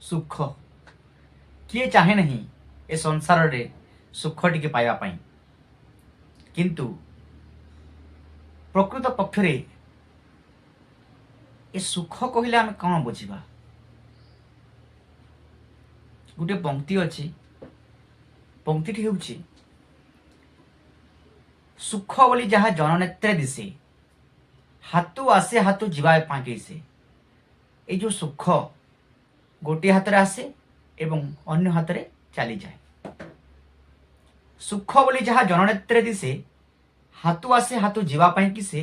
ସୁଖ। କିଏ ଚାହେଁ ନାହିଁ ଏ ସଂସାରରେ ସୁଖ ଟିକେ ପାଇବା ପାଇଁ। କିନ୍ତୁ ପ୍ରକୃତ ପକ୍ଷରେ ଏ ସୁଖ କହିଲେ ଆମେ କ'ଣ ବୁଝିବା? ଗୋଟେ ପଂକ୍ତି ଅଛି, ପଂକ୍ତିଟି ହେଉଛି ସୁଖ ବୋଲି ଯାହା ଜନନେତ୍ରେ ଦିଶେ, ହାତୁ ଆସେ ହାତୁ ଯିବା ପାଙ୍କେ ସେ। এই ଯେଉଁ ସୁଖ ଗୋଟିଏ ହାତରେ ଆସେ ଏବଂ ଅନ୍ୟ ହାତରେ ଚାଲିଯାଏ। ସୁଖ ବୋଲି ଯାହା ଜନନେତ୍ରେ ଦିଶେ, ହାତୁ ଆସେ ହାତୁ ଯିବା ପାଇଁକି ସେ,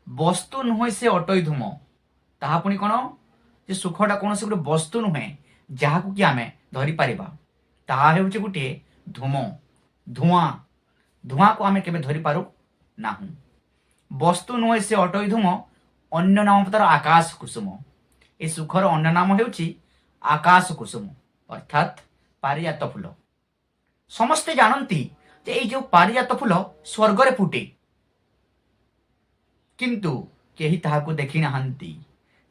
ବସ୍ତୁ ନୁହେଁ ସେ ଅଟଇ ଧୂମ। ତାହା ପୁଣି କ'ଣ? ଯେ ସୁଖଟା କୌଣସି ଗୋଟେ ବସ୍ତୁ ନୁହେଁ ଯାହାକୁ କି ଆମେ ଧରିପାରିବା। ତାହା ହେଉଛି ଗୋଟିଏ ଧୂମ, ଧୂଆଁ। ଧୂଆଁକୁ ଆମେ କେବେ ଧରିପାରୁ ନାହୁଁ। ବସ୍ତୁ ନୁହେଁ ସେ ଅଟଇ ଧୂମ, ଅନ୍ୟ ନାମ ତାର ଆକାଶ କୁସୁମ। ଏ ସୁଖର ଅନ୍ୟ ନାମ ହେଉଛି ଆକାଶ କୁସୁମ, ଅର୍ଥାତ୍ ପାରିଜାତ ଫୁଲ। ସମସ୍ତେ ଜାଣନ୍ତି ଯେ ଏଇ ଯେଉଁ ପାରିଜାତ ଫୁଲ ସ୍ୱର୍ଗରେ ଫୁଟେ, କିନ୍ତୁ କେହି ତାହାକୁ ଦେଖି ନାହାନ୍ତି।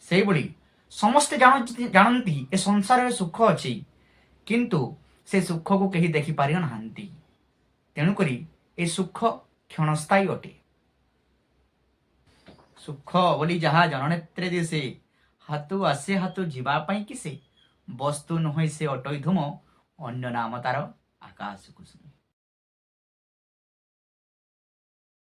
ସେଇଭଳି ସମସ୍ତେ ଜାଣନ୍ତି ଏ ସଂସାରରେ ସୁଖ ଅଛି, କିନ୍ତୁ ସେ ସୁଖକୁ କେହି ଦେଖିପାରି ନାହାନ୍ତି। ତେଣୁକରି ଏ ସୁଖ କ୍ଷଣସ୍ଥାୟୀ ଅଟେ। ସୁଖ ବୋଲି ଯାହା ଜନନେତ୍ରେ ଦିଶେ, ହାତୁ ଆସେ ହାତୁ ଯିବା ପାଇଁ କି ସେ, ବସ୍ତୁ ନୁହେଁ ସେ ଅଟଇ ଧୂମ, ଅନ୍ୟ ନାମ ତାର ଆକାଶ କୁସୁମ।